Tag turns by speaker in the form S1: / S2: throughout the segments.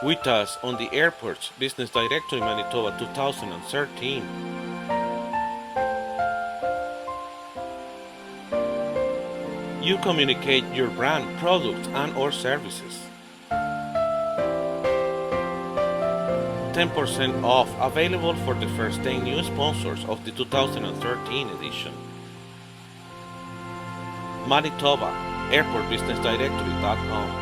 S1: With us on the airport's Business Directory Manitoba 2013. You communicate your brand, products, and/or services. 10% off available for the first 10 new sponsors of the 2013 edition. Manitoba, airportbusinessdirectory.com.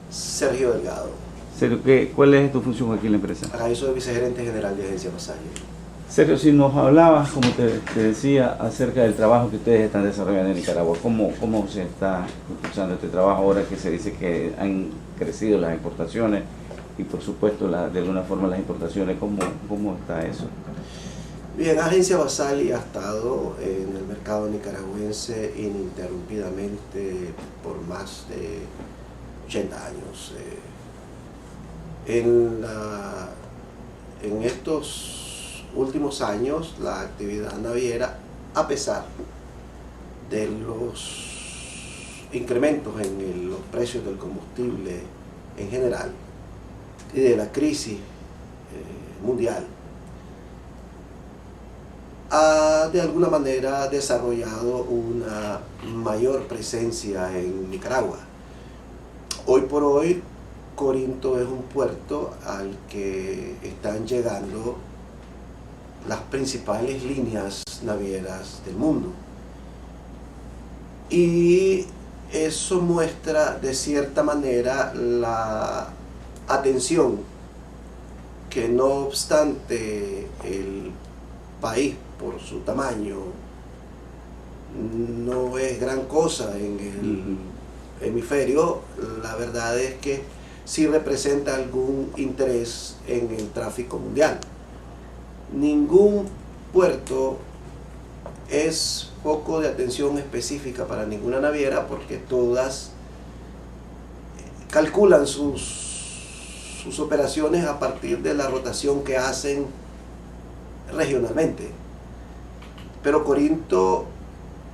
S2: Sergio Delgado.
S3: Sergio, ¿cuál es tu función aquí en la empresa?
S2: Acá yo soy vicegerente general de Agencia Pasaje.
S3: Sergio, si nos hablabas, como te decía, acerca del trabajo que ustedes están desarrollando en Nicaragua, ¿cómo se está impulsando este trabajo ahora que se dice que han crecido las exportaciones y por supuesto de alguna forma las importaciones? ¿Cómo está eso?
S2: Bien, Agencia Basali ha estado en el mercado nicaragüense ininterrumpidamente por más de 80 años. En estos últimos años, la actividad naviera, a pesar de los incrementos en los precios del combustible en general y de la crisis mundial, ha de alguna manera desarrollado una mayor presencia en Nicaragua. Hoy por hoy, Corinto es un puerto al que están llegando las principales líneas navieras del mundo. Y eso muestra de cierta manera la atención que, no obstante el país por su tamaño no es gran cosa en el hemisferio, la verdad es que sí representa algún interés en el tráfico mundial. Ningún puerto es foco de atención específica para ninguna naviera, porque todas calculan sus operaciones a partir de la rotación que hacen regionalmente. Pero Corinto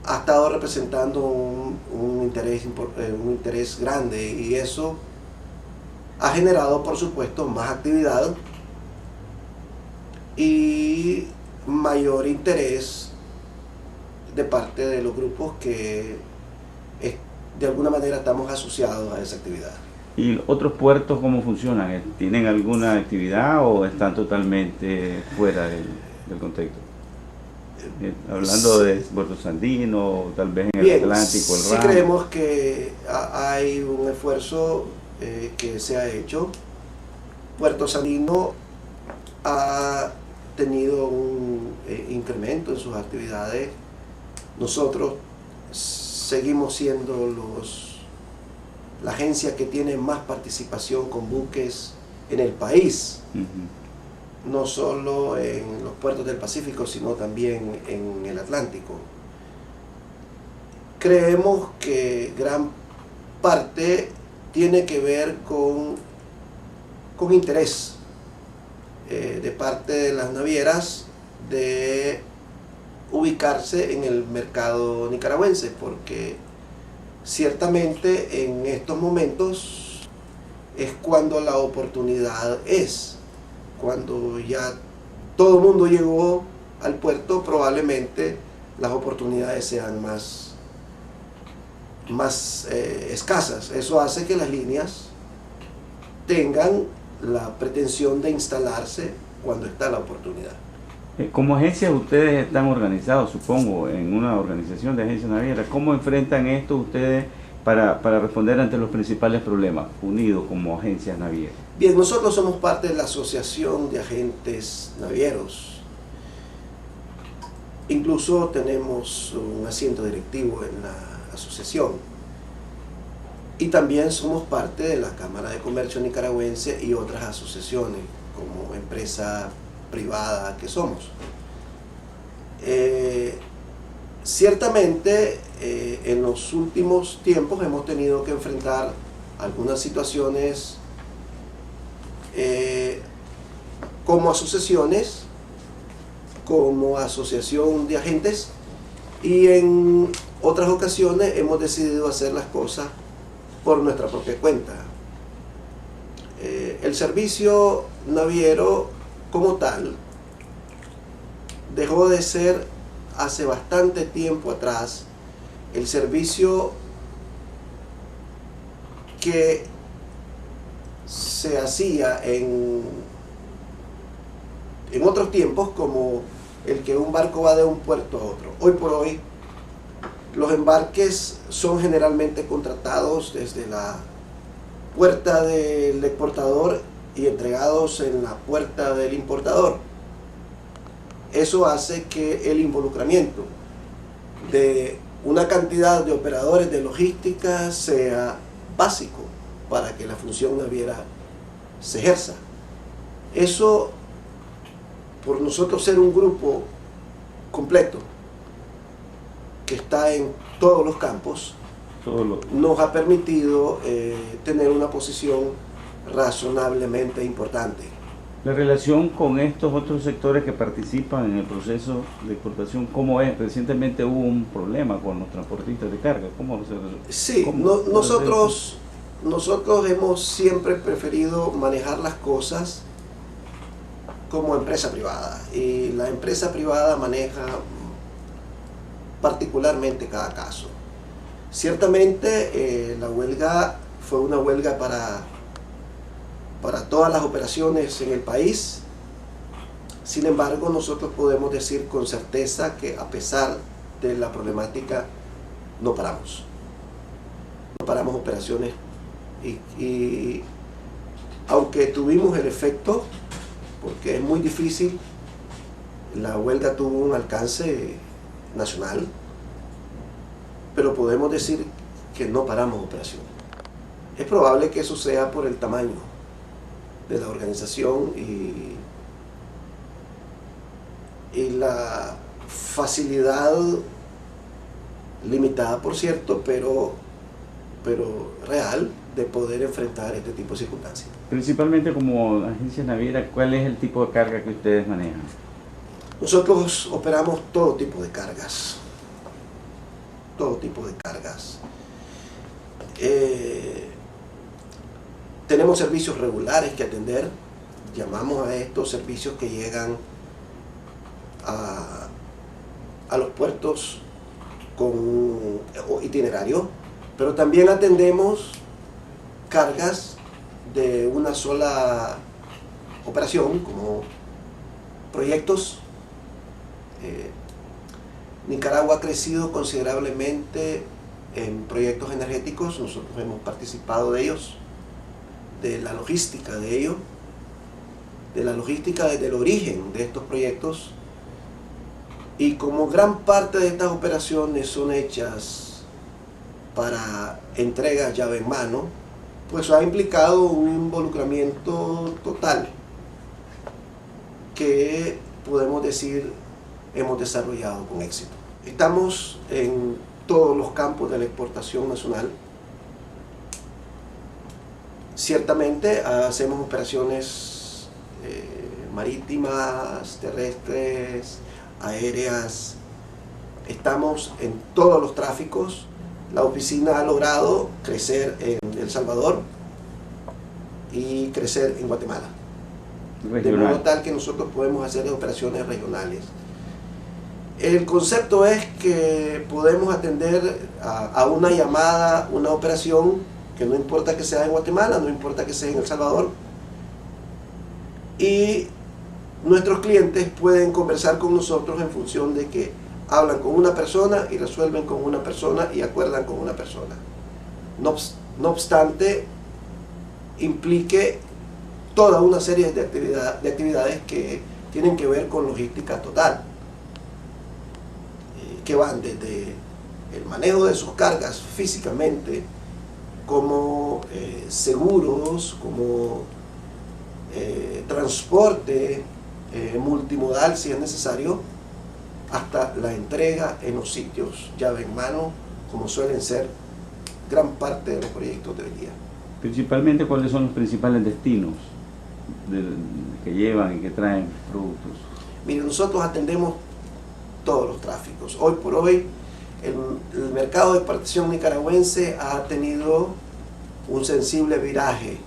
S2: ha estado representando un interés grande, y eso ha generado, por supuesto, más actividad y mayor interés de parte de los grupos que de alguna manera estamos asociados a esa actividad.
S3: ¿Y otros puertos cómo funcionan? ¿Tienen alguna actividad o están totalmente fuera del contexto? Hablando de Puerto Sandino, tal vez en el Atlántico, el
S2: sí
S3: Ram.
S2: creemos que hay un esfuerzo que se ha hecho. Puerto Sandino ha tenido un incremento en sus actividades. Nosotros seguimos siendo la agencia que tiene más participación con buques en el país. No solo en los puertos del Pacífico, sino también en el Atlántico. Creemos que gran parte tiene que ver con interés de parte de las navieras de ubicarse en el mercado nicaragüense, porque ciertamente en estos momentos es cuando la oportunidad es. Cuando ya todo el mundo llegó al puerto, probablemente las oportunidades sean más escasas. Eso hace que las líneas tengan la pretensión de instalarse cuando está la oportunidad.
S3: Como agencia ustedes están organizados, supongo, en una organización de agencias navieras. ¿Cómo enfrentan esto ustedes para responder ante los principales problemas, unidos como agencias navieras?
S2: Bien, nosotros somos parte de la Asociación de Agentes Navieros. Incluso tenemos un asiento directivo en la asociación. Y también somos parte de la Cámara de Comercio Nicaragüense y otras asociaciones, como empresa privada que somos. Ciertamente, en los últimos tiempos hemos tenido que enfrentar algunas situaciones como asociaciones, como asociación de agentes, y en otras ocasiones hemos decidido hacer las cosas por nuestra propia cuenta. El servicio naviero como tal dejó de ser hace bastante tiempo atrás el servicio que se hacía en otros tiempos, como el que un barco va de un puerto a otro. Hoy por hoy los embarques son generalmente contratados desde la puerta del exportador y entregados en la puerta del importador. Eso hace que el involucramiento de una cantidad de operadores de logística sea básico para que la función naviera se ejerza. Eso, por nosotros ser un grupo completo que está en todos los campos, nos ha permitido tener una posición razonablemente importante.
S3: La relación con estos otros sectores que participan en el proceso de exportación, ¿cómo es? Recientemente hubo un problema con los transportistas de carga. ¿Cómo se resuelve?
S2: Sí, nosotros hemos siempre preferido manejar las cosas como empresa privada, y la empresa privada maneja particularmente cada caso. Ciertamente la huelga fue una huelga para todas las operaciones en el país. Sin embargo, nosotros podemos decir con certeza que a pesar de la problemática no paramos operaciones, y aunque tuvimos el efecto, porque es muy difícil, la huelga tuvo un alcance nacional, pero podemos decir que no paramos operaciones. Es probable que eso sea por el tamaño de la organización y la facilidad limitada, por cierto, pero real, de poder enfrentar este tipo de circunstancias.
S3: Principalmente como agencia naviera, ¿cuál es el tipo de carga que ustedes manejan?
S2: Nosotros operamos todo tipo de cargas. Todo tipo de cargas. Tenemos servicios regulares que atender. Llamamos a estos servicios que llegan a los puertos con un itinerario, pero también atendemos cargas de una sola operación, como proyectos. Nicaragua ha crecido considerablemente en proyectos energéticos. Nosotros hemos participado de ellos, de la logística de ellos, de la logística desde el origen de estos proyectos, y como gran parte de estas operaciones son hechas para entrega llave en mano, pues ha implicado un involucramiento total que podemos decir hemos desarrollado con éxito. Estamos en todos los campos de la exportación nacional. Ciertamente hacemos operaciones marítimas, terrestres, aéreas. Estamos en todos los tráficos. La oficina ha logrado crecer en El Salvador y crecer en Guatemala. De modo tal que nosotros podemos hacer operaciones regionales. El concepto es que podemos atender a una llamada, una operación, que no importa que sea en Guatemala, no importa que sea en El Salvador, y nuestros clientes pueden conversar con nosotros en función de que hablan con una persona y resuelven con una persona y acuerdan con una persona. No obstante, implique toda una serie de actividades que tienen que ver con logística total, que van desde el manejo de sus cargas físicamente, como seguros, como transporte multimodal si es necesario, hasta la entrega en los sitios, llave en mano, como suelen ser gran parte de los proyectos de hoy día.
S3: Principalmente, ¿cuáles son los principales destinos que llevan y que traen productos?
S2: Miren, nosotros atendemos todos los tráficos. Hoy por hoy, el mercado de exportación nicaragüense ha tenido un sensible viraje,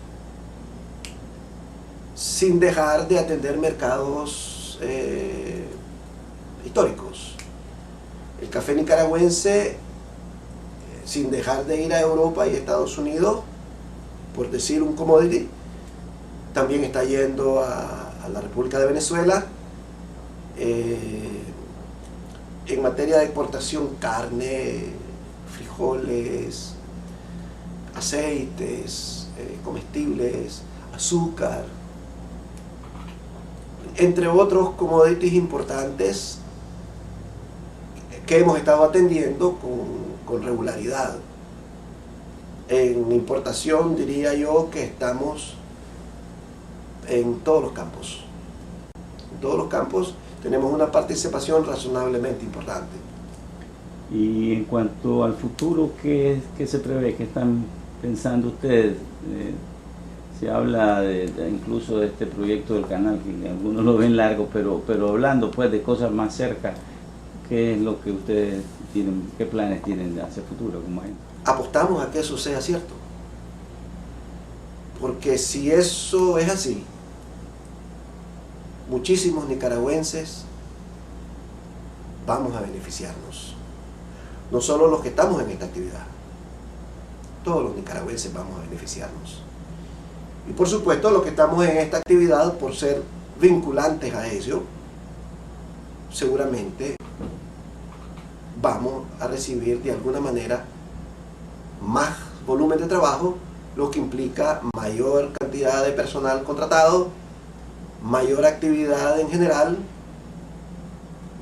S2: sin dejar de atender mercados históricos. El café nicaragüense, sin dejar de ir a Europa y Estados Unidos, por decir un commodity, también está yendo a la República de Venezuela. En materia de exportación, carne, frijoles, aceites, comestibles, azúcar, entre otros commodities importantes que hemos estado atendiendo con regularidad. En importación diría yo que estamos en todos los campos. En todos los campos tenemos una participación razonablemente importante.
S3: Y en cuanto al futuro, ¿qué se prevé? ¿Qué están pensando ustedes? Se habla incluso de este proyecto del canal, que algunos lo ven largo, pero hablando pues de cosas más cerca, ¿qué es lo que ustedes tienen, qué planes tienen hacia futuro como agente?
S2: Apostamos a que eso sea cierto, porque si eso es así, muchísimos nicaragüenses vamos a beneficiarnos. No solo los que estamos en esta actividad, todos los nicaragüenses vamos a beneficiarnos. Y por supuesto los que estamos en esta actividad, por ser vinculantes a ello, seguramente vamos a recibir de alguna manera más volumen de trabajo, lo que implica mayor cantidad de personal contratado, mayor actividad en general,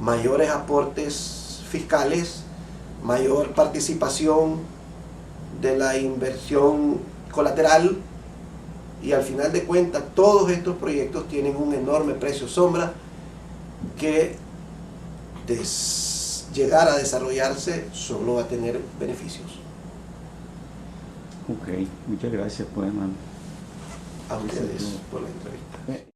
S2: mayores aportes fiscales, mayor participación de la inversión colateral, y al final de cuentas todos estos proyectos tienen un enorme precio sombra que llegar a desarrollarse solo va a tener beneficios.
S3: Ok, muchas gracias pues, hermano.
S2: A ustedes por la entrevista.